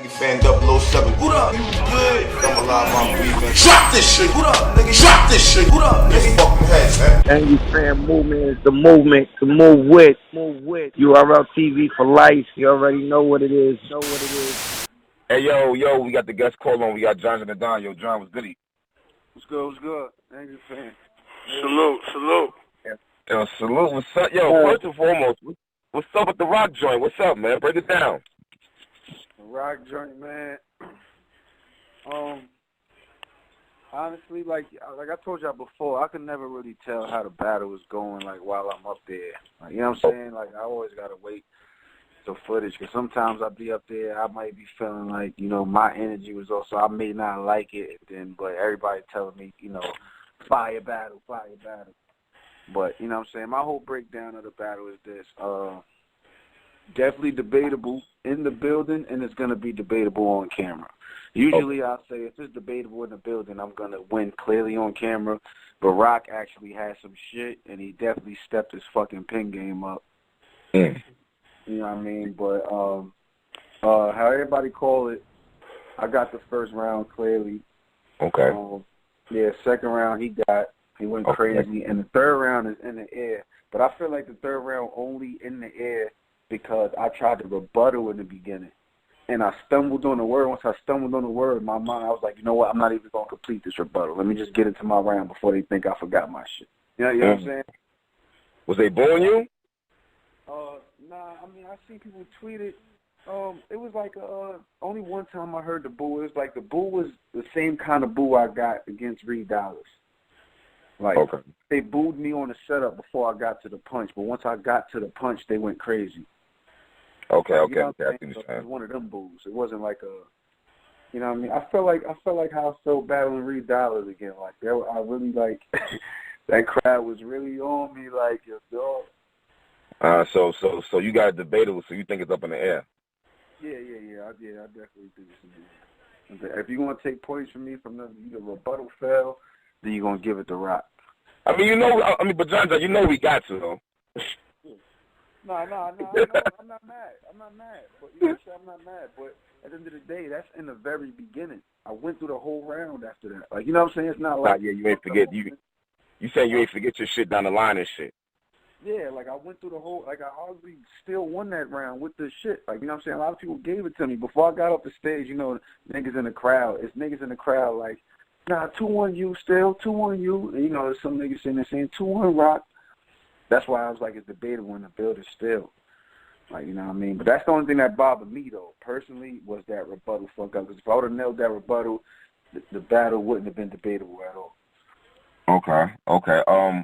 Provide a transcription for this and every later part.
Fan 007. What up? You good? I'm alive, I'm breathing. Drop this shit. What up, nigga? Drop this shit. What up? Nigga, fucking head, man. Angry Fan Movement is the movement to move with. URL TV for life. You already know what it is. Hey, yo, we got the guest call on. We got John and the Don. Yo, John, what's goody? What's good? Angry Fan. Salute. Yo, salute. What's up? Yo, first and foremost, what's up with the Rock joint? What's up, man? Break it down. The Rock joint, man. Honestly, like I told y'all before, I could never really tell how the battle is going, like, while I'm up there. Like, you know what I'm saying? Like, I always got to wait the footage, because sometimes I'll be up there, I might be feeling like, you know, my energy was also, I may not like it, but everybody telling me, you know, fire battle. But, you know what I'm saying, my whole breakdown of the battle is this. Definitely debatable in the building, and it's going to be debatable on camera. Usually I'll say if it's debatable in the building, I'm going to win clearly on camera. But Rock actually has some shit, and he definitely stepped his fucking pin game up. Mm. You know what I mean? But how everybody call it, I got the first round clearly. Okay. Second round he went crazy, and the third round is in the air. But I feel like the third round only in the air because I tried to rebuttal in the beginning. And I stumbled on the word. Once I stumbled on the word, in my mind, I was like, you know what? I'm not even going to complete this rebuttal. Let me just get into my round before they think I forgot my shit. You know what I'm saying? Was they booing you? Nah, I mean, I see people tweet it. It was like only one time I heard the boo. It was like the boo was the same kind of boo I got against Reed Dollars. Like, They booed me on the setup before I got to the punch, but once I got to the punch, they went crazy. Okay. You know what I'm saying? So it was one of them boos. It wasn't like you know what I mean? I felt like how I felt battling Reed Dollars again. Like, I really, like, that crowd was really on me, like, yo, dog. So you got it debatable, so you think it's up in the air? Yeah. I definitely think it's in the air. If you're going to take points from me from the rebuttal fail, then you're going to give it to Rock. I mean, but John, you know we got to, though. No, I'm not mad. But you know, I'm not mad. But at the end of the day, that's in the very beginning. I went through the whole round after that. Like, you know what I'm saying? It's not like... Yeah, you ain't forget. You saying you ain't forget your shit down the line and shit. Yeah, like, I went through the whole... Like, I already still won that round with the shit. Like, you know what I'm saying? A lot of people gave it to me. Before I got off the stage, you know, niggas in the crowd. It's niggas in the crowd like, nah, 2-1 you still, 2-1 you. And, you know, there's some niggas sitting there saying 2-1 Rock. That's why I was like, it's debatable in the building still. Like, you know what I mean? But that's the only thing that bothered me, though, personally, was that rebuttal fuck up. Because if I would have nailed that rebuttal, the battle wouldn't have been debatable at all. Okay.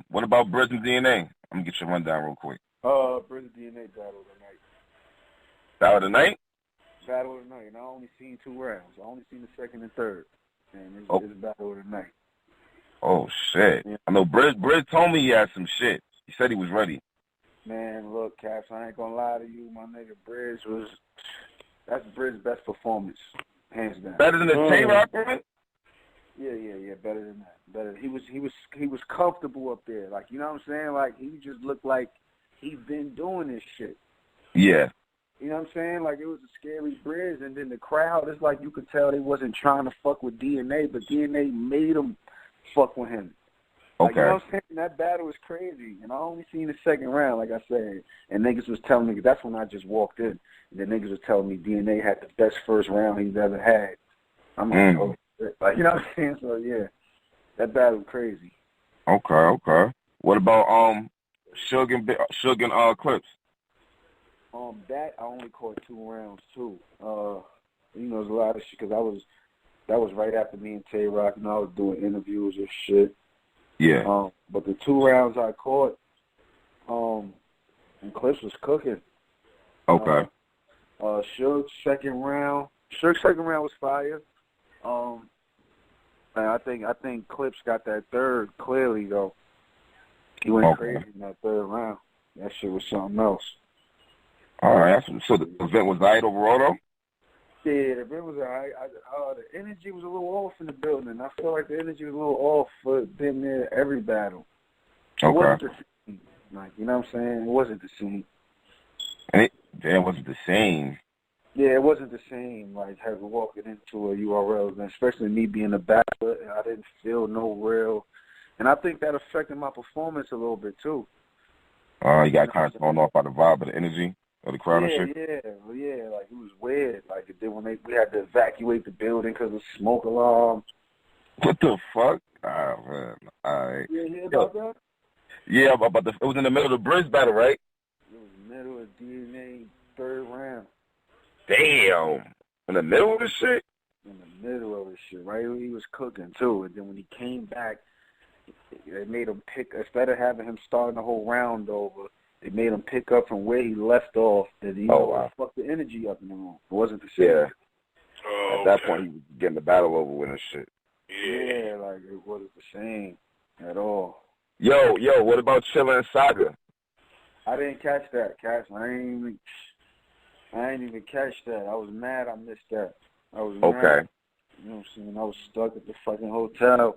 What about Briz and DNA? I'm going to get your rundown real quick. Briz and DNA battle of the night. Battle of the night? Battle of the night. And I only seen 2 rounds. I only seen the second and third. And it's battle of the night. Oh, shit. Yeah. I know Briz told me he had some shit. He said he was ready. Man, look, Caps, I ain't gonna lie to you. My nigga that's Briz's best performance, hands down. Better than the Tay Rock, man? Yeah, better than that. He was comfortable up there. Like, you know what I'm saying? Like, he just looked like he's been doing this shit. Yeah. You know what I'm saying? Like, it was a scary Briz, and then the crowd, it's like you could tell they wasn't trying to fuck with DNA, but DNA made them fuck with him. Like, you know what I'm saying? That battle was crazy. And I only seen the second round, like I said. And niggas was telling me, that's when I just walked in. And then niggas was telling me DNA had the best first round he's ever had. I'm like, oh, shit. Like, you know what I'm saying? So, yeah, that battle was crazy. Okay. What about Suge and Clips? That I only caught 2 rounds, too. You know, there's a lot of shit, because that was right after me and Tay Rock, and I was doing interviews and shit. Yeah. But the 2 rounds I caught, and Clips was cooking. Okay. Suge's second round was fire. And I think Clips got that third clearly, though. He went crazy in that third round. That shit was something else. All right. So the event was right overall, though? Yeah, the event was all right. The energy was a little off in the building. I feel like the energy was a little off for damn near every battle. It wasn't the same. Like, you know what I'm saying? It wasn't the same. And it wasn't the same. Yeah, it wasn't the same, like, having walking into a URL, and especially me being a battler, I didn't feel no real, and I think that affected my performance a little bit, too. You got kind of thrown off by the vibe of the energy of the crowd and shit? Yeah, like, it was weird, like, then when we had to evacuate the building because of smoke alarm. What the fuck? Oh, man, all right. You hear about that? Yeah, but it was in the middle of the Briz battle, right? It was middle of DNA, third round. Damn. In the middle of the shit? In the middle of the shit, right? He was cooking, too. And then when he came back, they made him pick, instead of having him starting the whole round over, they made him pick up from where he left off. That he fucked the energy up in the room. It wasn't the same. Yeah. Oh, At that point, he was getting the battle over with and shit. Yeah, like, it wasn't the same at all. Yo, what about Chilla and Saga? I didn't catch that, Cash. I ain't even catch that. I was mad I missed that. I was mad. Okay. You know what I'm saying? I was stuck at the fucking hotel.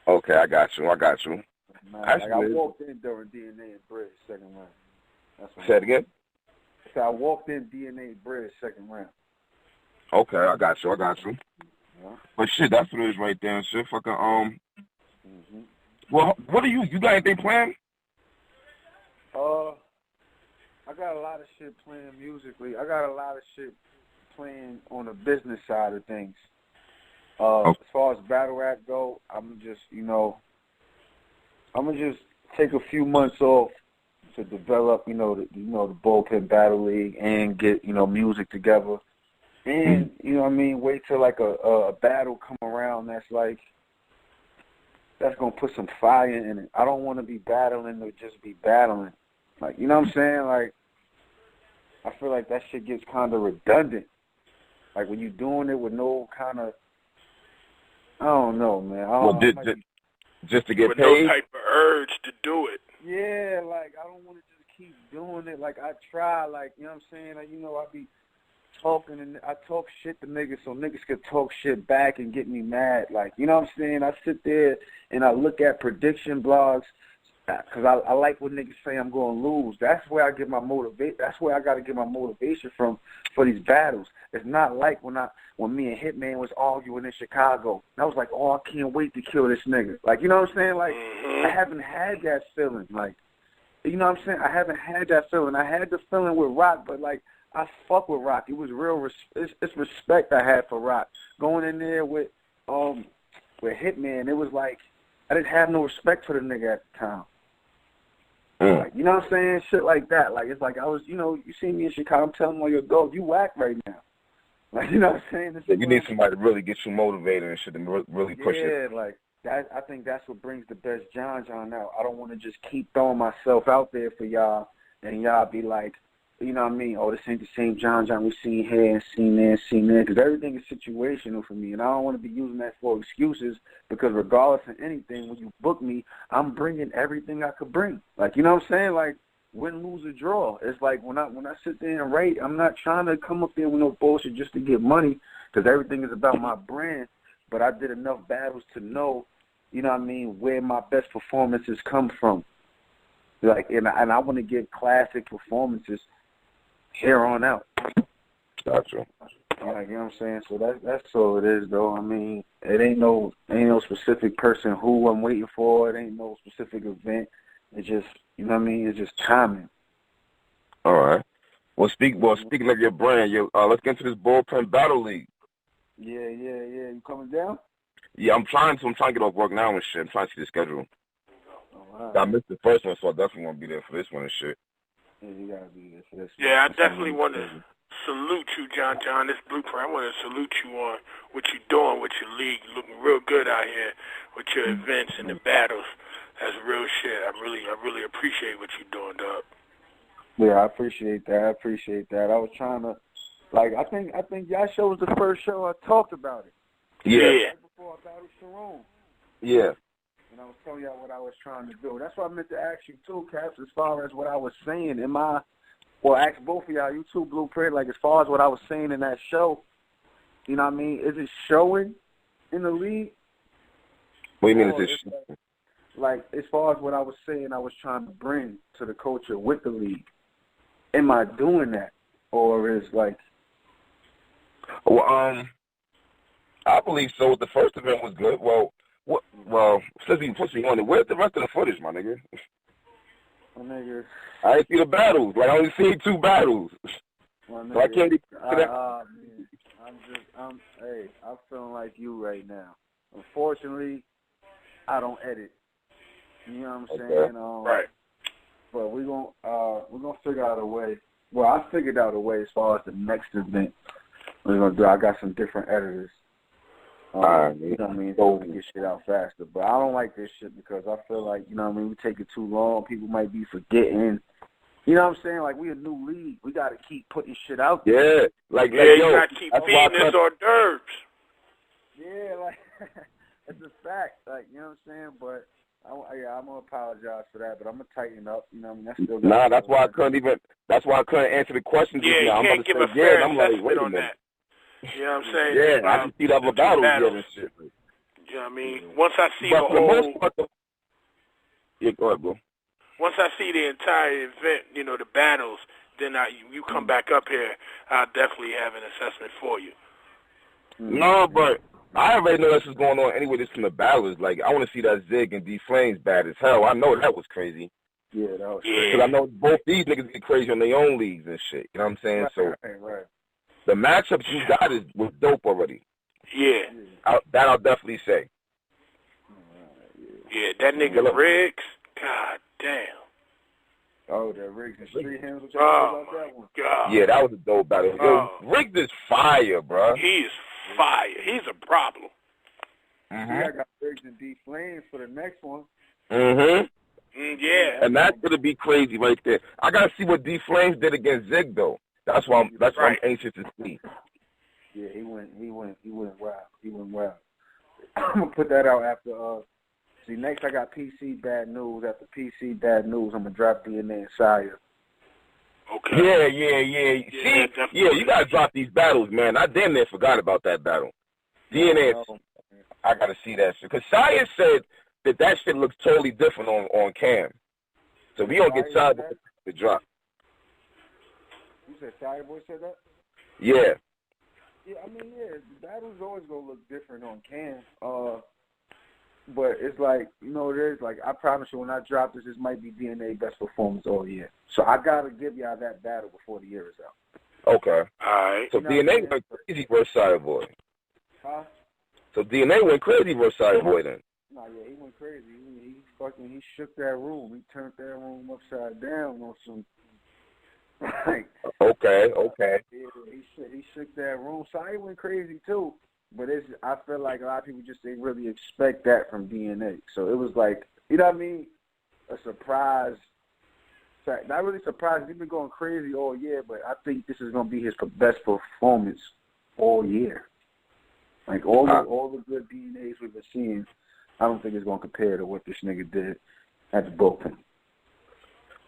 Okay, I got you. Like, I walked in during DNA and Briz second round. Say it again? So I walked in DNA and Briz second round. Okay, I got you. Yeah. But shit, that's what it is right there and shit. Fucking, Well, what are you got anything planned? I got a lot of shit playing musically. I got a lot of shit playing on the business side of things. As far as battle rap go, I'm just take a few months off to develop, the Bullpen Battle League and get, music together. And, wait till like a battle come around that's going to put some fire in it. I don't want to be battling to just be battling. Like, you know what I'm saying? Like, I feel like that shit gets kind of redundant. Like, when you're doing it with no kind of, I don't know, man. Just to get with paid? no type of urge to do it. Yeah, like, I don't want to just keep doing it. Like, I try, like, you know what I'm saying? Like, I be talking, and I talk shit to niggas so niggas could talk shit back and get me mad. Like, you know what I'm saying? I sit there and I look at prediction blogs because I like what niggas say I'm going to lose. That's where I get my motivation. That's where I got to get my motivation from for these battles. It's not like when me and Hitman was arguing in Chicago. And I was like, oh, I can't wait to kill this nigga. Like, you know what I'm saying? Like, I haven't had that feeling. Like, you know what I'm saying? I haven't had that feeling. I had the feeling with Rock, but, like, I fuck with Rock. It was real it's respect I had for Rock. Going in there with Hitman, it was like I didn't have no respect for the nigga at the time. Like, you know what I'm saying? Shit like that. Like, it's like I was, you see me in Chicago, I'm telling all your dog, you whack right now. Like, you know what I'm saying? You need somebody to really get you motivated and shit and really push it. Yeah, like, that. I think that's what brings the best John out. I don't want to just keep throwing myself out there for y'all and y'all be like, you know what I mean? Oh, this ain't the same John we seen here and seen there and seen there. Because everything is situational for me. And I don't want to be using that for excuses because regardless of anything, when you book me, I'm bringing everything I could bring. Like, you know what I'm saying? Like, win, lose, or draw. It's like when I sit there and write, I'm not trying to come up there with no bullshit just to get money because everything is about my brand. But I did enough battles to know, you know what I mean, where my best performances come from. Like, and I want to give classic performances here on out. Gotcha. Like, you know what I'm saying? So that's all it is, though. I mean, it ain't no specific person who I'm waiting for. It ain't no specific event. It's just, you know what I mean? It's just timing. All right. Well, speaking of your brand, let's get into this Bullpen Battle League. Yeah. You coming down? Yeah, I'm trying to get off work now and shit. I'm trying to see the schedule. All right. I missed the first one, so I definitely want to be there for this one and shit. Yeah, you gotta be there for this. Yeah, I definitely want to salute you, John. This Blueprint, I want to salute you on what you're doing with your league. You're looking real good out here with your events and the battles. That's real shit. I really appreciate what you're doing, dog. Yeah, I appreciate that. I was trying to, like, I think y'all show was the first show I talked about it. Yeah. Right before I battled Sharon. Yeah. And I was telling y'all what I was trying to do. That's what I meant to ask you, too, Caps, as far as what I was saying. Ask both of y'all, you two, Blueprint, like, as far as what I was saying in that show, you know what I mean? Is it showing in the league? What do you mean is it like, as far as what I was saying I was trying to bring to the culture with the league, am I doing that? Or is, like, Well, I believe so. The first event was good. Well, since we put me on it, where's the rest of the footage, my nigga? My nigga. I didn't see the battles. Like, I only seen 2 battles. My nigga. So I can't get man. I'm feeling like you right now. Unfortunately, I don't edit. You know what I'm saying? Right. But we're gonna figure out a way. Well, I figured out a way as far as the next event we're gonna do. I got some different editors. You know what I mean? So we can get shit out faster. But I don't like this shit because I feel like, you know what I mean, we take it too long. People might be forgetting. You know what I'm saying? Like, we a new league. We got to keep putting shit out there. Yeah. Like, you yo, got to keep feeding us hors d'oeuvres. Yeah, like, it's a fact. Like, you know what I'm saying? But, I'm going to apologize for that. But I'm going to tighten up. You know what I mean? that's why I couldn't answer the question. Yeah, you can't give a fair assessment on that. You know what I'm saying? Yeah, I can see other battles and shit. You know what I mean? Once I see the whole... Yeah, go ahead, bro. Once I see the entire event, you know, the battles, then you come back up here, I'll definitely have an assessment for you. No, but I already know this is going on anyway. This from the battles. Like, I want to see that Zig and D Flames bad as hell. I know that was crazy. Yeah, that was crazy. Because I know both these niggas get crazy on their own leagues and shit. You know what I'm saying? Right. The matchups you got was dope already. Yeah. That I'll definitely say. Yeah, that nigga Riggs, god damn. Oh, that Riggs and Street Hands. Oh, my God. Yeah, that was a dope battle. Yo, Riggs is fire, bro. He is fire. He's a problem. Mm-hmm. Yeah, I got Riggs and D Flames for the next one. Yeah. And that's gonna be crazy right there. I gotta see what D Flames did against Zig though. That's why I'm anxious to see. Yeah, he went wild. I'm gonna put that out after see, next I got PC Bad News. After PC Bad News, I'm gonna drop DNA and Saga. Okay. Yeah. See, you gotta drop these battles, man. I damn near forgot about that battle. DNA, I gotta see that shit. Cause Saya said that shit looks totally different on cam. So we don't get Saya to drop. You said Saya Boy said that? Yeah. Yeah, I mean, the battle's always gonna look different on cam. But it's like, you know, there's like, I promise you, when I drop this might be DNA best performance all year. So I gotta give y'all that battle before the year is out. Okay. All right. So DNA went crazy versus Saya Boy. Huh? So DNA went crazy versus Saya Boy then. Nah, yeah, he went crazy. He shook that room. He turned that room upside down on some. Like, Okay. Yeah, he shook that room. Saya went crazy too. But I feel like a lot of people just didn't really expect that from DNA. So it was like, you know what I mean? A surprise. Not really surprised. He's been going crazy all year, but I think this is going to be his best performance all year. Like all the good DNAs we've been seeing, I don't think it's going to compare to what this nigga did at the bullpen.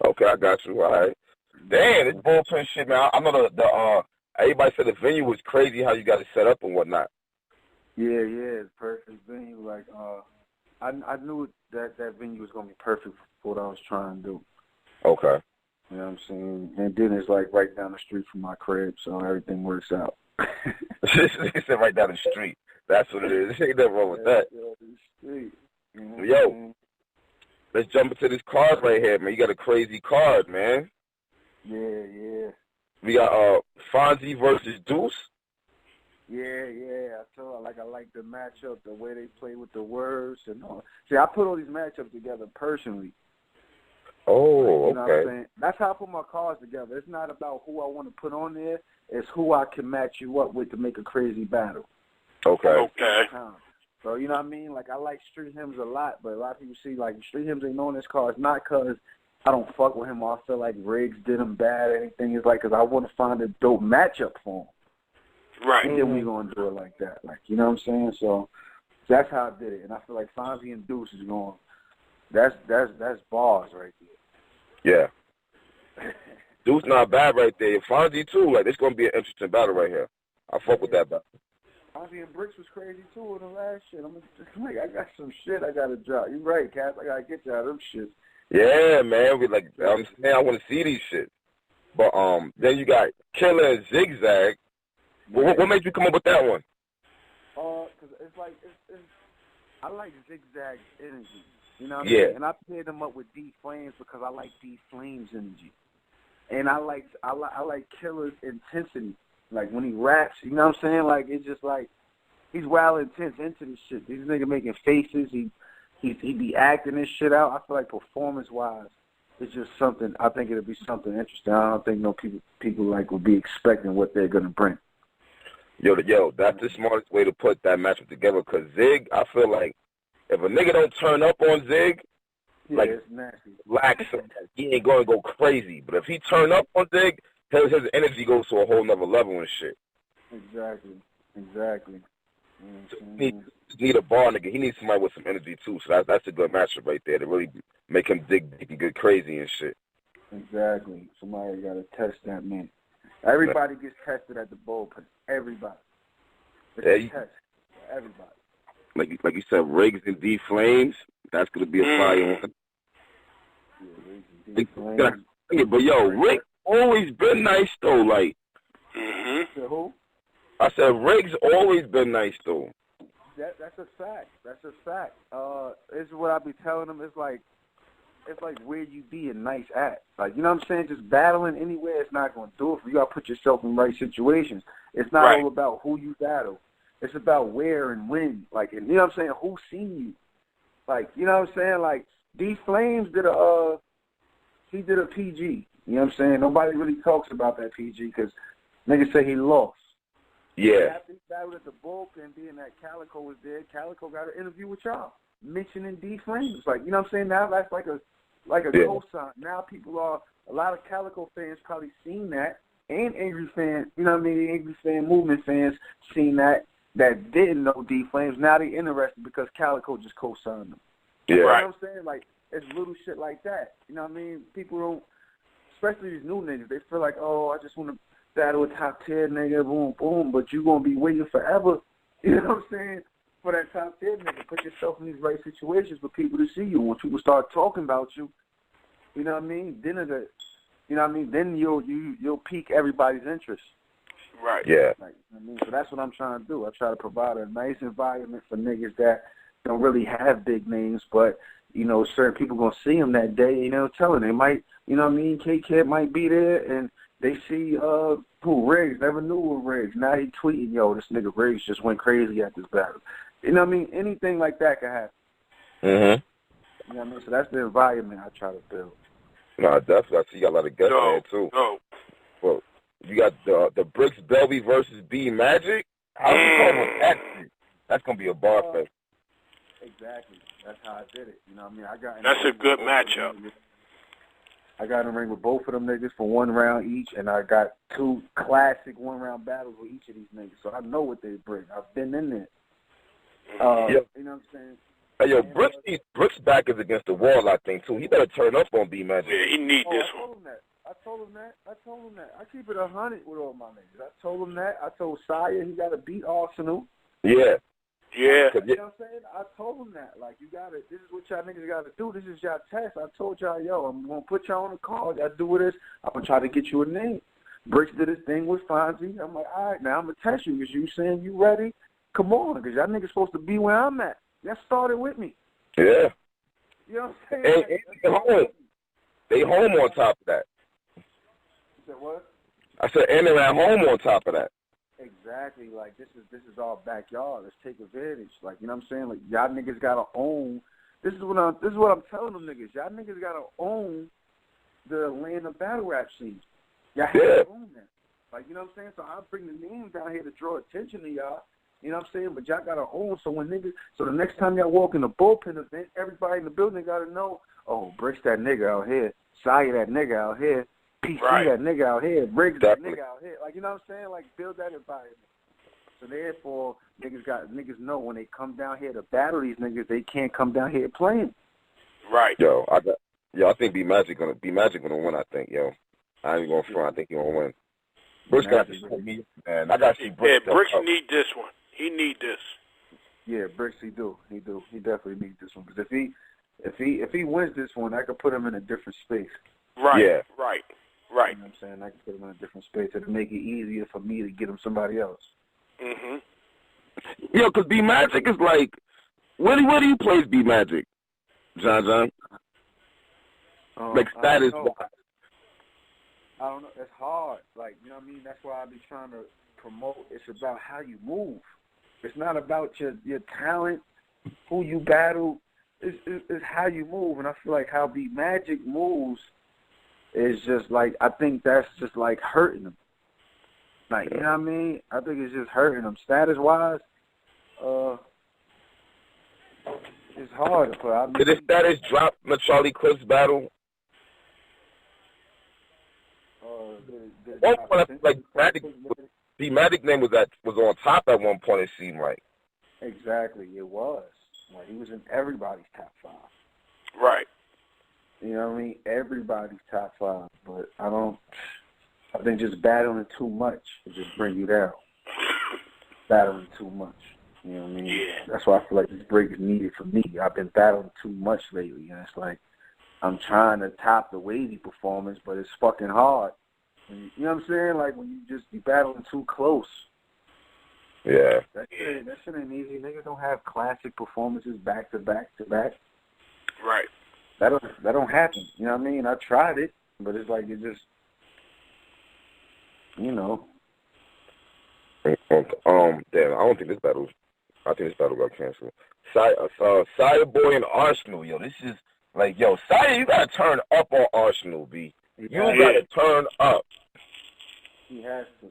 Okay, I got you. All right. Damn, this bullpen shit, man. I know the everybody said the venue was crazy how you got it set up and whatnot. Yeah, it's perfect venue. Like, I knew that venue was gonna be perfect for what I was trying to do. Okay. You know what I'm saying? And then it's like right down the street from my crib, so everything works out. He said right down the street. That's what it is. Ain't nothing wrong with that. Yo, let's jump into this card right here, man. You got a crazy card, man. Yeah. We got Fonzie versus Deuce. Yeah. I like the matchup, the way they play with the words and all. See, I put all these matchups together personally. Oh, you know what I'm saying? That's how I put my cards together. It's not about who I want to put on there. It's who I can match you up with to make a crazy battle. Okay. So, you know what I mean? Like, I like Street Hymns a lot, but a lot of people see, like, Street Hymns ain't on this card. It's not because I don't fuck with him or I feel like Riggs did him bad or anything. It's like because I want to find a dope matchup for him. Right. And then we going to do it like that. Like, you know what I'm saying? So that's how I did it. And I feel like Fonzie and Deuce is going, that's bars right there. Yeah. Deuce not bad right there. Fonzie too. Like, it's going to be an interesting battle right here. I fuck with that battle. Fonzie and Bricks was crazy too in the last shit. I'm like, I got some shit I got to drop. You right, Cass. I got to get you out of them shit. Yeah, man. I'm saying I want to see these shit. But then you got Killer and Zigzag. What made you come up with that one? Because it's like I like zigzag energy. You know what I Yeah. mean? And I paired them up with D Flames because I like D Flames energy. And I like Killer's intensity. Like when he raps, you know what I'm saying? Like it's just like he's wild intense into this shit. These niggas making faces. He be acting this shit out. I feel like performance wise, it's just something. I think it'll be something interesting. I don't think no people like will be expecting what they're gonna bring. Yo, that's the smartest way to put that matchup together. Cause Zig, I feel like if a nigga don't turn up on Zig, like it's nasty. lax, he ain't gonna go crazy. But if he turn up on Zig, his energy goes to a whole nother level and shit. Exactly. He need a bar nigga. He needs somebody with some energy too. So that's a good matchup right there to really make him dig deep and get crazy and shit. Exactly. Somebody got to test that man. Everybody gets tested at the bullpen. Everybody. It's a test. Everybody. Like you said, Riggs and D Flames. That's gonna be a fire one. Yeah, Riggs and D Flames. But yo, Rick always been nice though. Like. To who? I said Riggs always been nice though. That's a fact. This is what I be telling them. It's like where you be a nice at. Like, you know what I'm saying? Just battling anywhere, it's not going to do it for you. You got to put yourself in right situations. It's not all about who you battle. It's about where and when. Like, and you know what I'm saying? Who seen you? Like, you know what I'm saying? Like, D Flames did a PG. You know what I'm saying? Nobody really talks about that PG because niggas say he lost. Yeah. After he battled at the bullpen, being that Calico was there, Calico got an interview with y'all, mentioning D Flames. Like, you know what I'm saying? Now that's like a cosign. Now a lot of Calico fans probably seen that, and Angry fans, you know what I mean? Angry fan movement fans seen that didn't know D Flames. Now they interested because Calico just co-signed them. Yeah. You know what I'm saying? Like, it's little shit like that. You know what I mean? People don't, especially these new niggas, they feel like, oh, I just want to battle a top tier nigga, boom, boom, but you gonna be waiting forever, you know what I'm saying, for that top tier nigga. Put yourself in these right situations for people to see you. When people start talking about you, you know what I mean, then you'll pique everybody's interest. Right. Yeah. Like, you know what I mean? So that's what I'm trying to do. I try to provide a nice environment for niggas that don't really have big names, but you know, certain people gonna see them that day, you know, telling they might, you know what I mean, K-Kid might be there and they see Riggs, never knew of Riggs. Now he tweeting, yo, this nigga Riggs just went crazy at this battle. You know what I mean? Anything like that can happen. Mm-hmm. You know what I mean? So that's the environment I try to build. No, definitely. I see you got a lot of guests there too. No. Well, you got the Bricks Belby versus B Magic. How's you calling that? That's gonna be a bar fest. Exactly. That's how I did it. You know what I mean? That's a good matchup. I got in the ring with both of them niggas for 1 round each, and I got 2 classic 1-round battles with each of these niggas. So I know what they bring. I've been in there. You know what I'm saying? Hey, yo, Brooks back is against the wall, I think, too. He better turn up on B Magic. Yeah, he need this one. I told him that. I keep it 100 with all my niggas. I told him that. I told Saga he got to beat Arsenal. Yeah. Yeah. You know what I'm saying? I told him that. Like, you got to, this is what y'all niggas got to do. This is y'all test. I told y'all, yo, I'm going to put y'all on the call. Y'all do this. I'm going to try to get you a name. Bricks did his thing with Fonzie. I'm like, all right, now I'm going to test you because you saying you ready. Come on, because y'all niggas supposed to be where I'm at. Y'all started with me. Yeah. You know what I'm saying? And they home on top of that. You said what? I said, and they're at home on top of that. Exactly. Like, this is our backyard. Let's take advantage. Like, you know what I'm saying? Like, y'all niggas gotta own. This is what I'm telling them niggas. Y'all niggas gotta own the Atlanta battle rap scene. Y'all have to own that. Like, you know what I'm saying? So I bring the names down here to draw attention to y'all. You know what I'm saying? But y'all gotta own. So the next time y'all walk in the bullpen event, everybody in the building gotta know. Oh, Bricks that nigga out here. Saya that nigga out here. PC that nigga out here, Briggs that nigga out here. Like, you know what I'm saying? Like, build that environment. So therefore, niggas know when they come down here to battle these niggas, they can't come down here playing. Right. I think B Magic gonna win. I think, yo. I ain't gonna front. I think he gonna win. Bricks got to show me, man. I got to see Bricks. Yeah, Bricks need this one. He need this. Yeah, Bricks, he do. He definitely need this one because if he wins this one, I could put him in a different space. Right. Yeah. Right. You know what I'm saying? I can put him in a different space. It'll make it easier for me to get him somebody else. Mm-hmm. Yo, because B Magic is like, where do you place B Magic, John? Like status. I don't know. It's hard. Like, you know what I mean? That's why I be trying to promote. It's about how you move. It's not about your talent, who you battle. It's how you move. And I feel like how B Magic moves is just like, I think that's just like hurting him. Like, you know what I mean? I think it's just hurting him. Status-wise, it's hard to put. I mean, Did his status drop in the Charlie Clips battle? One point, like B Magic name was on top at one point. It seemed like. Exactly, it was. Like, he was in everybody's top 5. Right. You know what I mean? Everybody's top 5. But I think just battling too much will just bring you down. Battling too much. You know what I mean? Yeah. That's why I feel like this break is needed for me. I've been battling too much lately, and it's like I'm trying to top the Wavy performance, but it's fucking hard. You know what I'm saying? Like, when you just be battling too close. Yeah. That shit ain't easy. Niggas don't have classic performances back to back to back. Right. That don't happen. You know what I mean? I tried it, but it's like it just, you know. Damn, I don't think this battle. I think this battle got canceled. Saya Boy and Arsenal, yo. This is like, yo, Saya, you gotta turn up on Arsenal, B. You gotta turn up. He has to.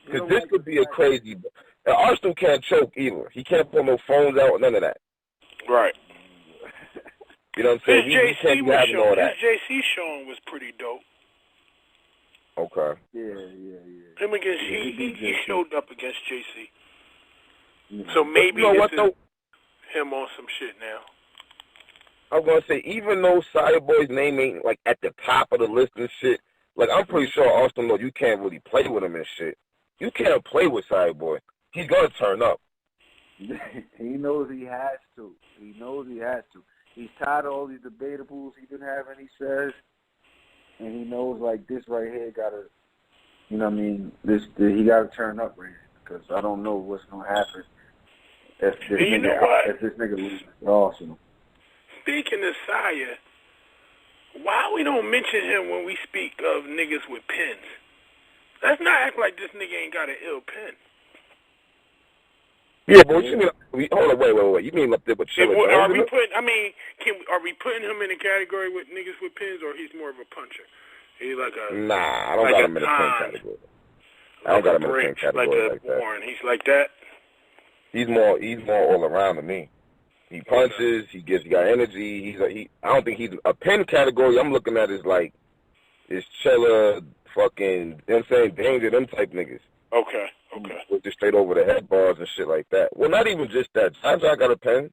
Because this could be a crazy. And Arsenal can't choke either. He can't pull no phones out, none of that. Right. You know what I'm saying? His He can't be having all that. His JC showing was pretty dope. Okay. Yeah. Him against he showed up against JC. Yeah. So maybe you know what, though? Him on some shit now. I was gonna say, even though Saya Boy's name ain't like at the top of the list and shit, like I'm pretty sure Arsenal knows you can't really play with him and shit. You can't play with Saya Boy. He's gonna turn up. He knows he has to. He's tired of all these debatables he's been having, he says. And he knows, like, this right here gotta, you know what I mean, he gotta turn up right here. Because I don't know what's gonna happen if this nigga loses to Arsenal. Speaking of Saya, why we don't mention him when we speak of niggas with pens? Let's not act like this nigga ain't got an ill pen. Yeah, but what you mean? Hold on, wait. You mean up there with Chilla? Are we putting him in a category with niggas with pens, or he's more of a puncher? He's like a Nah, I don't got him in a pen category. I don't got him in a pen category like that. Warren. He's like that. He's more all around to me. He punches. He got energy. I don't think he's a pen category. I'm looking at is Chilla, fucking, you know what I'm saying, Danger, them type niggas. Okay. With just straight over the head bars and shit like that. Well, not even just that. John got a pen.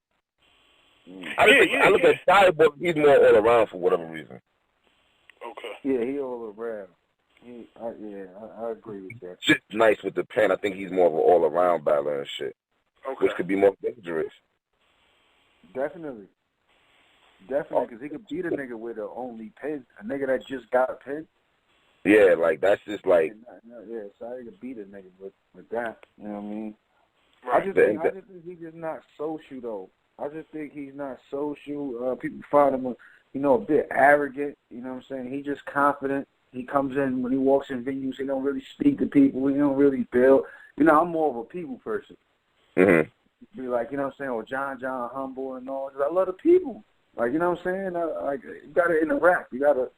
I look at Ty, but he's more all around for whatever reason. Okay. Yeah, he all around. I agree with that. Shit's nice with the pen. I think he's more of an all around battler and shit. Okay. Which could be more dangerous. Definitely, because he could beat a nigga with a only pen. A nigga that just got a pen. Yeah, like, that's just like... Yeah, sorry to beat a nigga with that. You know what I mean? Right. I just think he's just not social, though. I just think he's not social. People find him, a bit arrogant. You know what I'm saying? He's just confident. He comes in, when he walks in venues, he don't really speak to people. He don't really build. I'm more of a people person. Mm-hmm. Be like, you know what I'm saying? Or John humble and all. I love the people. Like, you know what I'm saying? You got to interact. You got to...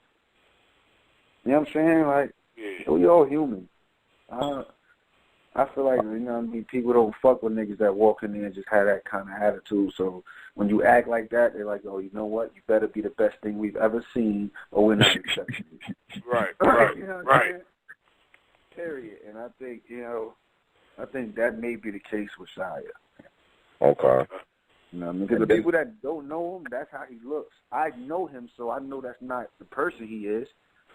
You know what I'm saying? Like, we all human. I feel like, people don't fuck with niggas that walk in there and just have that kind of attitude. So when you act like that, they're like, oh, you know what? You better be the best thing we've ever seen, or we're not accepting you. Right. You know what I'm saying? Period. And I think that may be the case with Saya. Okay. You know what I mean? Because the people that don't know him, that's how he looks. I know him, so I know that's not the person he is.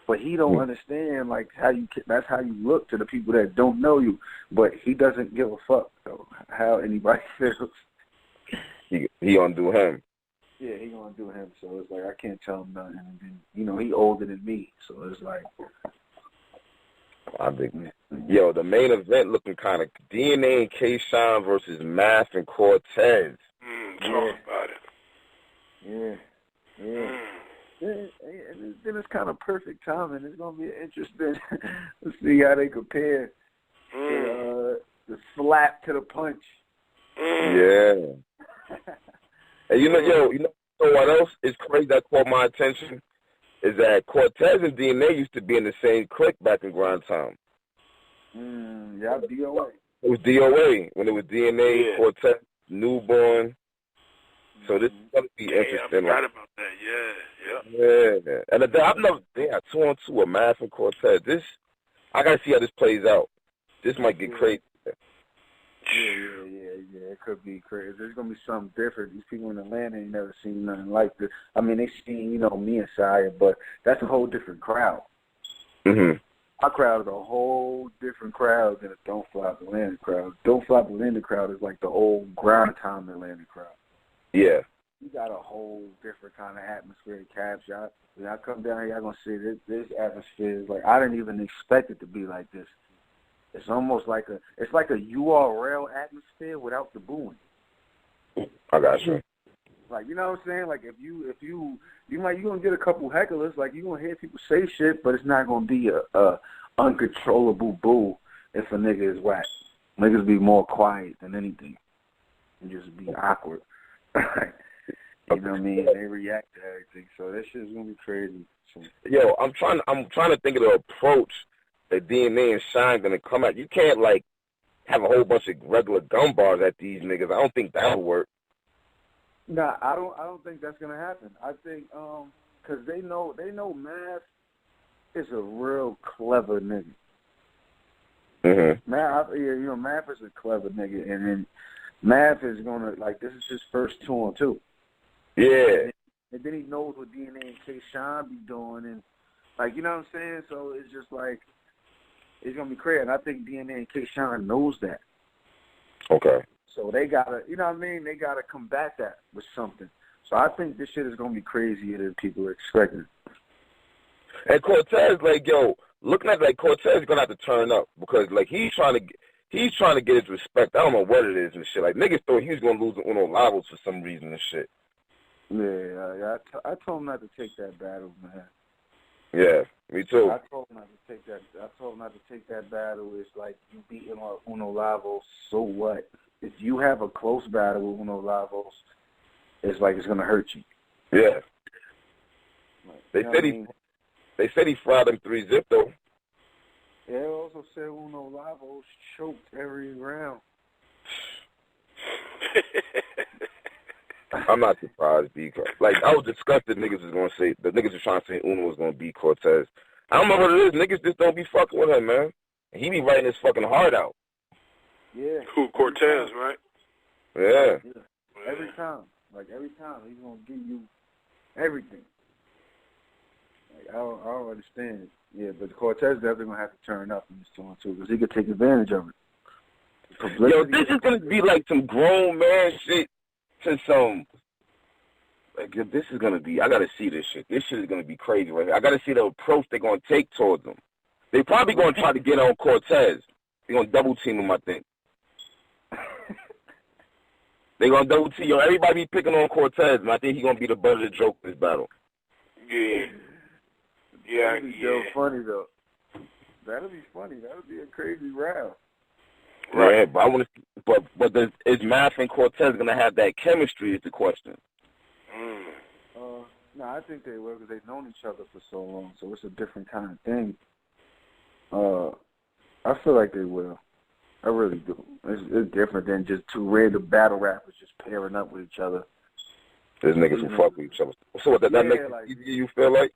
But he don't understand that's how you look to the people that don't know you. But he doesn't give a fuck though how anybody feels. He gonna do him. Yeah, he gonna do him. So it's like I can't tell him nothing. And then, he older than me, so it's like I think, yo, the main event looking kind of DNA and K-Shine versus Math and Cortez. Talk about it. Yeah. And then it's kind of perfect timing. It's gonna be interesting to see how they compare the slap to the punch. Yeah. And you know what else is crazy that caught my attention is that Cortez and DNA used to be in the same clique back in grind time. Yeah, DOA. It was DOA when it was DNA, Cortez, Newborn. So this is gonna be interesting. I forgot about that. Yeah. And I've never 2-on-2 a Math and Cortez. This I gotta see how this plays out. This might get crazy. Yeah, it could be crazy. There's gonna be something different. These people in Atlanta ain't never seen nothing like this. I mean, they seen, me and Saga, but that's a whole different crowd. Our crowd is a whole different crowd than a Don't Flop Atlanta crowd. Don't Flop Atlanta crowd is like the old grind time Atlanta crowd. Yeah. You got a whole different kind of atmosphere at Cap Shop. When I come down here, y'all gonna see this atmosphere is like I didn't even expect it to be like this. It's almost like a URL atmosphere without the booing. I got you. Like, you know what I'm saying? Like if you gonna get a couple hecklers, like you gonna hear people say shit, but it's not gonna be a uncontrollable boo if a nigga is whack. Niggas be more quiet than anything and just be awkward. You know what I mean? They react to everything, so that shit's gonna be crazy. So. Yo, I'm trying to think of the approach that DNA and Shine gonna come at. You can't like have a whole bunch of regular gun bars at these niggas. I don't think that'll work. Nah, I don't think that's gonna happen. I think because they know Math is a real clever nigga. Math, Math is a clever nigga, and then Math is gonna this is his first 2-on-2. Yeah. And then he knows what DNA and K-Shine be doing, and you know what I'm saying. So it's just it's gonna be crazy, and I think DNA and K-Shine knows that. Okay. So they gotta, you know what I mean? They gotta combat that with something. So I think this shit is gonna be crazier than people are expecting. And Cortez, looking at Cortez is gonna have to turn up because he's trying to get his respect. I don't know what it is and shit. Niggas thought he was gonna lose the Uno Lavos for some reason and shit. Yeah. I told him not to take that battle, man. Yeah, me too. I told him not to take that battle. It's like you beating Uno Lavos, so what? If you have a close battle with Uno Lavos, it's like it's gonna hurt you. Yeah. They said he fried him 3-zip though. Yeah, they also said Uno Lavos choked every round. I'm not surprised because I was disgusted niggas was gonna say the niggas was trying to say Uno was gonna beat Cortez. I don't know what it is. Niggas just don't be fucking with him, man. And he be writing his fucking heart out. Yeah. Who, Cortez, right? Yeah. Every time. Every time he's gonna give you everything. I don't understand it. Yeah, but Cortez definitely gonna have to turn up in this 2-on-2 because he could take advantage of it. Yo, this is gonna be some grown man shit to some. This is gonna be. I gotta see this shit. This shit is gonna be crazy right here. I gotta see the approach they're gonna take towards him. They probably gonna try to get on Cortez. They're gonna double team him, I think. They're gonna double team. Yo, everybody be picking on Cortez, and I think he's gonna be the butt of the joke this battle. Yeah. That'd be funny though. That'll be funny. That'll be a crazy round. Right, yeah, but I want to. But is Math and Cortez gonna have that chemistry? Is the question. No, I think they will because they've known each other for so long. So it's a different kind of thing. I feel like they will. I really do. It's different than just two random battle rappers just pairing up with each other. There's niggas who fuck with each other. So what that makes it easier, you feel like?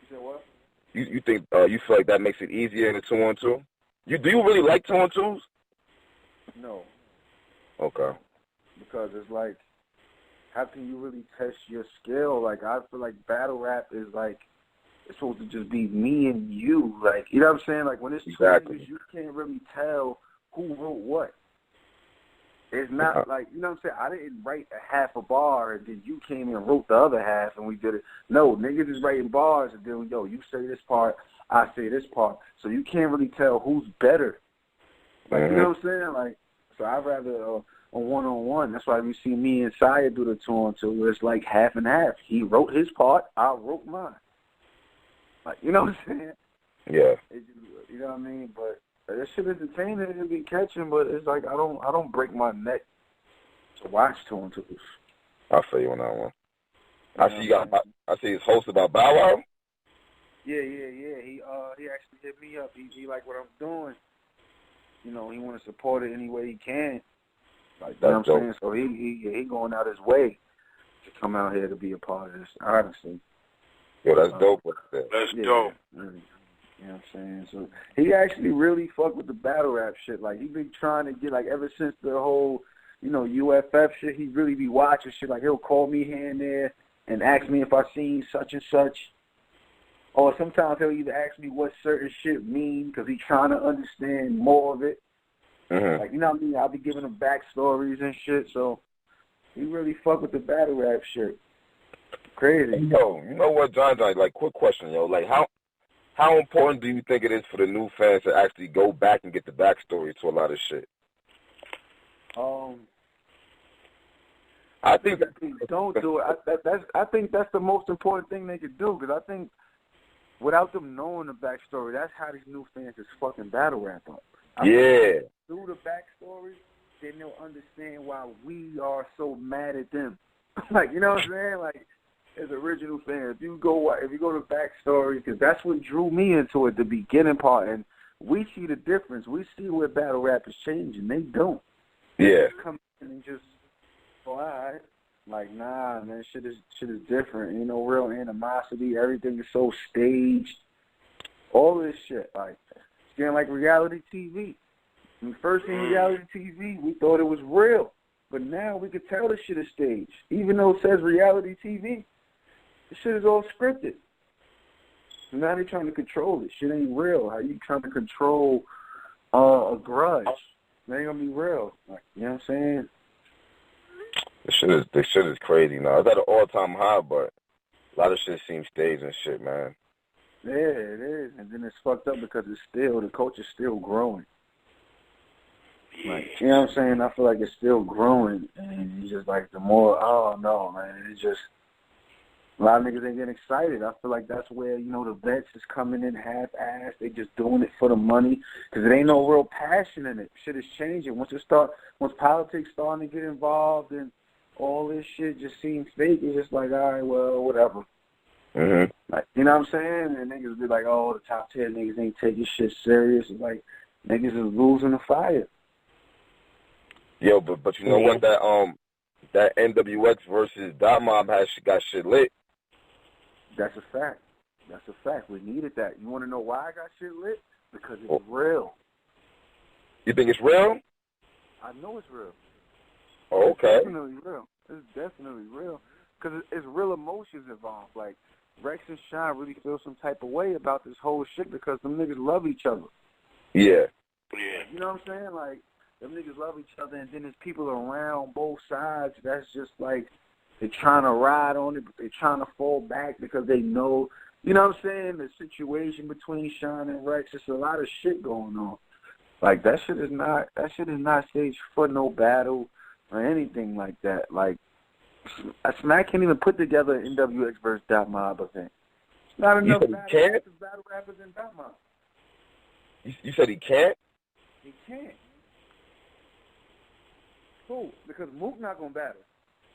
You said what? You think you feel like that makes it easier in a 2-on-2? Do you really like 2-on-2s? No. Okay. Because it's how can you really test your skill? I feel like battle rap is it's supposed to just be me and you. You know what I'm saying? When it's two niggas, you can't really tell who wrote what. It's not like, you know what I'm saying? I didn't write a half a bar and then you came and wrote the other half and we did it. No, niggas is writing bars and then, yo, you say this part, I say this part. So you can't really tell who's better. Like, you know what I'm saying? Like, so I'd rather a one-on-one. That's why you see me and Saga do the 2-on-2 where it's like half and half. He wrote his part, I wrote mine. Like, you know what I'm saying? Yeah. You know what I mean? But that shit entertaining to be catching, but it's like I don't break my neck to watch 2-on-2s. I feel you on that one. I see it's hosted by Bow Wow. Yeah. He actually hit me up. He like what I'm doing. You know, he want to support it any way he can. Like, you know what I'm saying? So he going out his way to come out here to be a part of this, honestly. Yo, that's dope. That's dope. Really. You know what I'm saying? So he actually really fucked with the battle rap shit. Like, he been trying to get, like, ever since the whole, you know, UFF shit, he really be watching shit. Like, he'll call me here and there and ask me if I seen such and such. Or sometimes he'll either ask me what certain shit mean because he's trying to understand more of it. Mm-hmm. Like, you know what I mean? I'll be giving him backstories and shit. So he really fuck with the battle rap shit. Crazy. Yo, you know what, John? Like, quick question, yo. Like, how important do you think it is for the new fans to actually go back and get the backstory to a lot of shit? I think that people don't do it. I think that's the most important thing they could do, because I think without them knowing the backstory, that's how these new fans is fucking battle rap up. Yeah. Through the backstory, then they'll understand why we are so mad at them. Like, you know what I'm saying? Like, as original fans, if you go to backstory, because that's what drew me into it, the beginning part, and we see the difference. We see where battle rap is changing. They don't. Yeah. They just come in and just, all right. Like, nah, man, shit is different. You know, real animosity. Everything is so staged. All this shit, like, it's getting like reality TV. When we first seen reality TV, we thought it was real. But now we could tell this shit is staged. Even though it says reality TV, this shit is all scripted. So now they're trying to control it. Shit ain't real. How you trying to control a grudge? It ain't gonna be real. Like, you know what I'm saying? This shit is crazy now. It's at an all-time high, but a lot of shit seems staged and shit, man. Yeah, it is. And then it's fucked up because the culture's still growing. Like, you know what I'm saying? I feel like it's still growing. And it's just like the more, I don't know, man. It's just, a lot of niggas ain't getting excited. I feel like that's where, you know, the vets is coming in half-assed. They just doing it for the money because there ain't no real passion in it. Shit is changing. Once politics starting to get involved and all this shit just seems fake, it's just like, all right, well, whatever. Mm-hmm. Like, you know what I'm saying? And niggas be like, oh, the top 10 niggas ain't taking shit serious. It's like, niggas is losing the fire. Yo, but you know what? That NWX versus Mobb got shit lit. That's a fact. That's a fact. We needed that. You want to know why I got shit lit? Because it's real. You think it's real? I know it's real. Oh, okay. It's definitely real. It's definitely real. Because it's real emotions involved. Like, Rex and Sean really feel some type of way about this whole shit because them niggas love each other. Yeah. Yeah. You know what I'm saying? Like, them niggas love each other, and then there's people around both sides that's just like, they're trying to ride on it, but they're trying to fall back because they know, you know what I'm saying, the situation between Sean and Rex, there's a lot of shit going on. Like, that shit is not staged for no battle or anything like that. Like, Smack can't even put together an NWX versus Mobb event. It's not enough battle rappers in Mobb. You said he can't? He can't. Cool, because Mook not going to battle.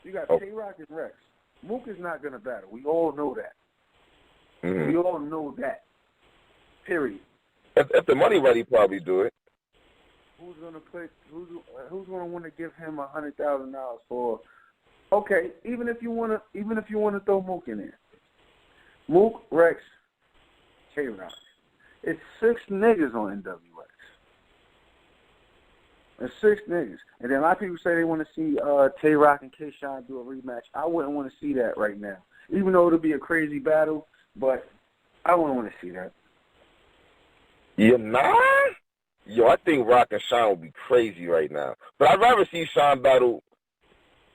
You got Tay Roc and Rex. Mook is not going to battle. We all know that. Mm-hmm. We all know that. Period. If the money ready, probably do it. Who's going to want to give him $100,000 for? Okay, even if you want to throw Mook in there. Mook, Rex, Tay Roc. It's 6 niggas on NWX. There's 6 niggas. And then a lot of people say they want to see Tay Roc and K-Shine do a rematch. I wouldn't want to see that right now. Even though it'll be a crazy battle, but I wouldn't want to see that. You're not? Yo, I think Rock and Sean would be crazy right now. But I'd rather see Sean battle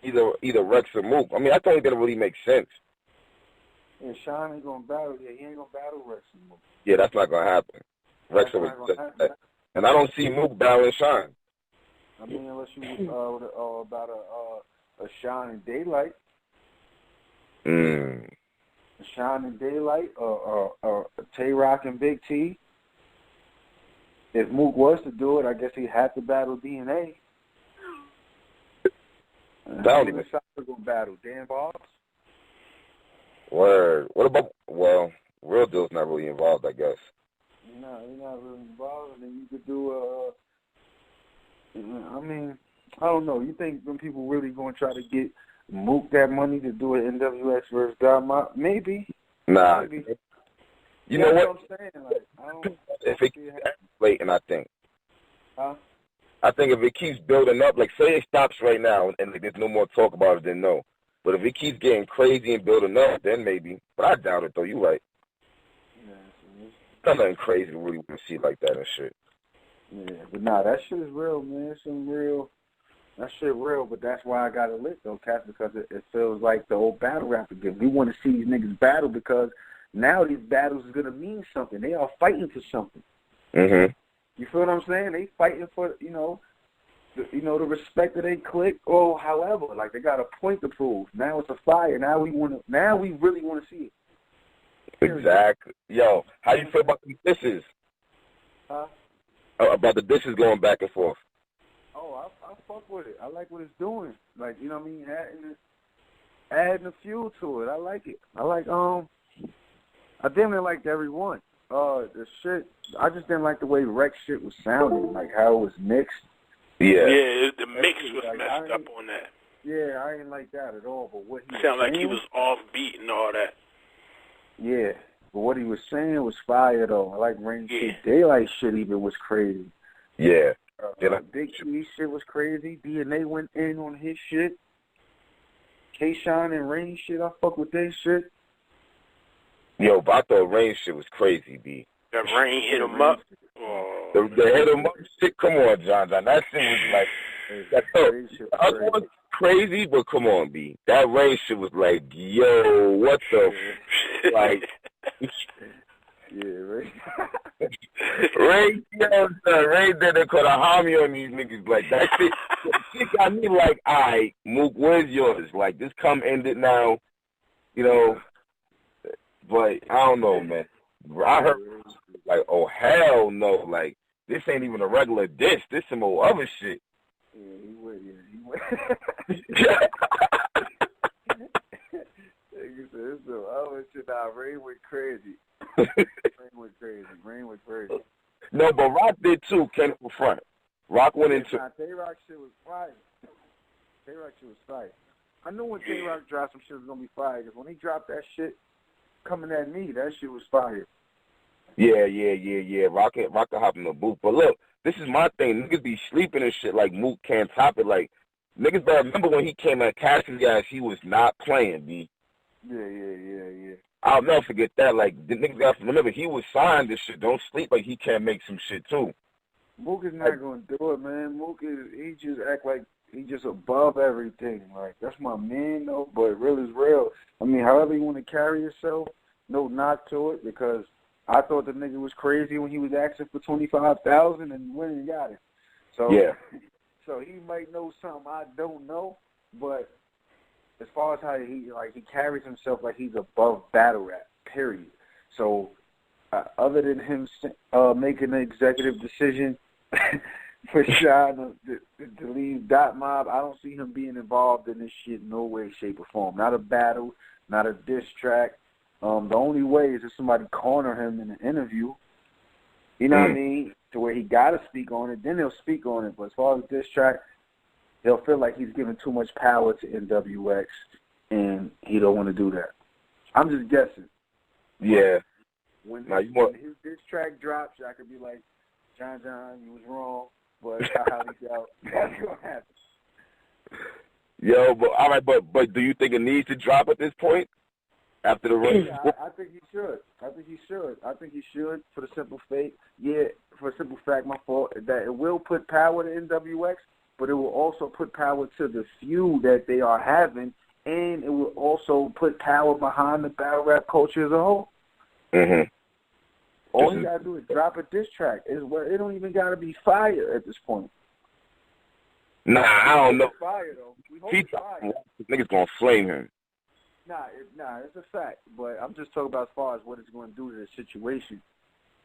either Rex or Mook. I mean, I don't think that'll really make sense. Yeah, Sean ain't gonna battle. Yeah, he ain't gonna battle Rex and Mook. Yeah, that's not gonna happen. Rex always said that. And I don't see Mook battling Sean. I mean, unless you about a Sean and Daylight. Sean and Daylight, or Tay Roc and Big T. If Mook was to do it, I guess he'd have to battle DNA. Don't even. Saga gonna battle Dan Boss. Word. What about? Well, Real Deal's not really involved, I guess. No, he's not really involved. And then you could do I mean, I don't know. You think when people really gonna try to get Mook that money to do an NWX versus Dot? Maybe. Nah. Maybe. You know what? I'm saying? Like, I don't. If it keeps escalating, I think. Huh? I think if it keeps building up, like say it stops right now and there's no more talk about it, then no. But if it keeps getting crazy and building up, then maybe. But I doubt it, though. You're right. Yeah, nothing crazy to really want to see like that and shit. Yeah, but nah, that shit is real, man. It's some real. That shit real, but that's why I got it lit, though, Cass, because it feels like the old battle rap again. We want to see these niggas battle because now these battles is going to mean something. They are fighting for something. Mm-hmm. You feel what I'm saying? They fighting for, the respect of they clique or however. Like, they got a point to prove. Now it's a fire. Now we really want to see it. Exactly. Yo, how you feel about the dishes? Huh? About the dishes going back and forth. Oh, I fuck with it. I like what it's doing. Like, you know what I mean? Adding the fuel to it. I like it. I like, I definitely liked every one. The shit, I just didn't like the way Rex shit was sounding, like how it was mixed. Yeah. Yeah, the mix was like, messed up on that. Yeah, I didn't like that at all, but what he Sounded was like he was off beat and all that. Yeah, but what he was saying was fire, though. I like Rain shit. Daylight shit even was crazy. Yeah. Big T shit was crazy. DNA went in on his shit. K-Shine and Rain shit, I fuck with their shit. Yo, but I thought Rain shit was crazy, B. That Rain hit him up. Oh, the hit him up shit, come on, John. That shit was like, the other one's crazy, but come on, B. That Rain shit was like, yo, what the, like, yeah, right. Ray, Ray did they call a homie on these niggas. Like, that shit got me like, all right, Mook, where's yours? Like, this come ended now, but I don't know, man. I heard, like, oh, hell no. Like, this ain't even a regular diss. This some old other shit. Yeah, he went. You said it's some other shit. Now, Rain went crazy. Rain went crazy. No, but Rock did too, came up front. Rock went into... Tay Roc shit was fire. Tay Roc shit was fire. I knew when Tay Roc dropped some shit was going to be fire, because when he dropped that shit coming at me, that shit was fire. Yeah. Rock can hop in the booth. But look, this is my thing. Niggas be sleeping and shit like Mook can't top it. Like, niggas better remember when he came at Cassidy's ass, he was not playing, B. Yeah. I'll never forget that. Like, the niggas got to remember, he was signed this shit. Don't sleep like he can't make some shit, too. Mook is not going to do it, man. He just act like he just above everything. Like, that's my man, though, but real is real. I mean, however you want to carry yourself, no knock to it, because I thought the nigga was crazy when he was asking for $25,000 and went and got it. So, yeah. So he might know something I don't know, but as far as how he carries himself like he's above battle rap, period. So other than him making an executive decision for Sean to leave Dot Mob, I don't see him being involved in this shit in no way, shape, or form. Not a battle, not a diss track. The only way is if somebody corner him in an interview, you know what I mean, to where he got to speak on it, then he'll speak on it. But as far as diss track, he'll feel like he's giving too much power to NWX, and he don't want to do that. I'm just guessing. Yeah. When his diss track drops, I could be like, John, you was wrong, but how he out. That's going to happen. Yo, but all right, but do you think it needs to drop at this point? after the ring? Yeah, I think he should. I think he should for the simple fact, my fault, that it will put power to NWX, but it will also put power to the feud that they are having, and it will also put power behind the battle rap culture as a whole. Mm-hmm. All you gotta do is drop a diss track. It don't even gotta be fire at this point. Nah, I don't know. Fire though. We hope it's fire. Niggas gonna flame him. Nah, it's a fact. But I'm just talking about as far as what it's going to do to the situation.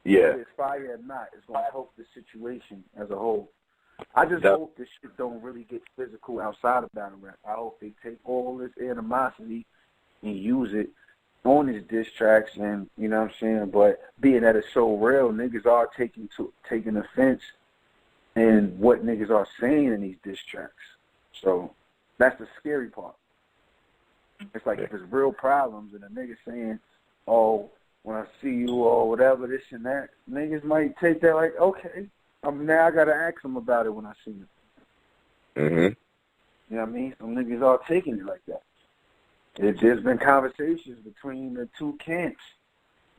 Yeah. Whether it's fire or not, it's going to help the situation as a whole. I just hope this shit don't really get physical outside of battle rap. I hope they take all this animosity and use it on his diss tracks, and you know what I'm saying. But being that it's so real, niggas are taking offense in what niggas are saying in these diss tracks. So that's the scary part. It's like if it's real problems and a nigga saying, oh, when I see you or whatever, this and that, niggas might take that like, okay, now I got to ask them about it when I see you. Mm-hmm. You know what I mean? Some niggas are taking it like that. There's been conversations between the two camps.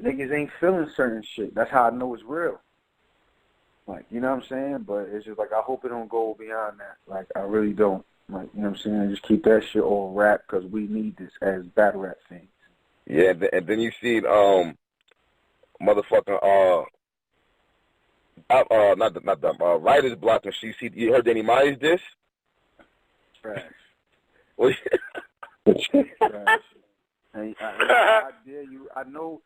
Niggas ain't feeling certain shit. That's how I know it's real. Like, you know what I'm saying? But it's just like, I hope it don't go beyond that. Like, I really don't. Like, you know what I'm saying? Just keep that shit all rap because we need this as battle rap fans. Yeah, and then you see motherfucking writer's block, and you heard Danny Myers diss? Trash. Trash. Hey, I dare you. I know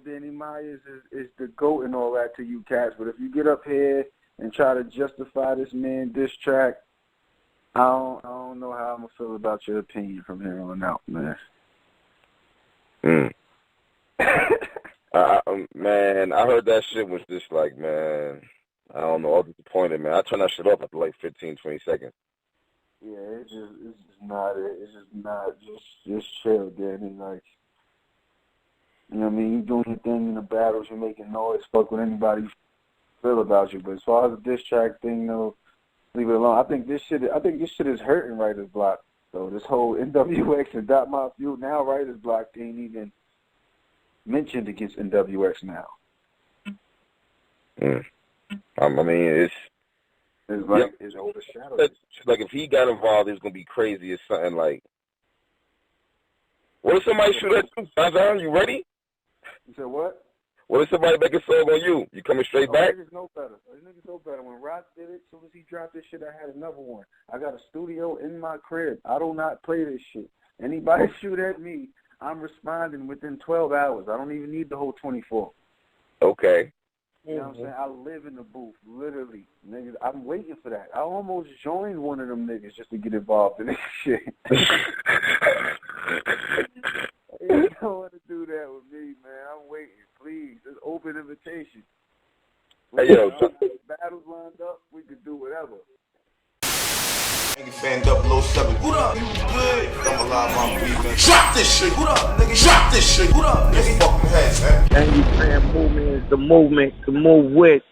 Danny Myers is the GOAT and all that to you cats, but if you get up here and try to justify this man diss track, I don't know how I'm gonna feel about your opinion from here on out, man. Man, I heard that shit was just like, man, I don't know, I was disappointed, man. I turned that shit off after like 15, 20 seconds. Yeah, it's just not it. It's just not just chill, Danny. Like, you know what I mean? You doing your thing in the battles, you're making noise, fuck with anybody feel about you. But as far as the diss track thing, though, leave it alone. I think this shit is hurting writer's block. So this whole NWX and Dot Mob feud, now writer's block ain't even mentioned against NWX now. I mean, it's like it's overshadowed. Like if he got involved, it's gonna be crazy or something. Like, what if somebody shoot at you, Saga? You ready? You said what? What if somebody make a song on you? You coming straight back? Niggas know better. Niggas know better. When Rock did it, as soon as he dropped this shit, I had another one. I got a studio in my crib. I do not play this shit. Anybody shoot at me, I'm responding within 12 hours. I don't even need the whole 24. Okay. You know what I'm saying? I live in the booth, literally. Niggas, I'm waiting for that. I almost joined one of them niggas just to get involved in this shit. You don't want to do that with me, man. I'm waiting. Please, just open invitation. Hey, yo, battles lined up, we could do whatever. Nigga fan 007. What up? You good? I'm alive, I'm breathing. Drop this shit. What up, nigga? Drop this shit. What up, nigga? Fucking head, man. And you fan movement is the movement to move with.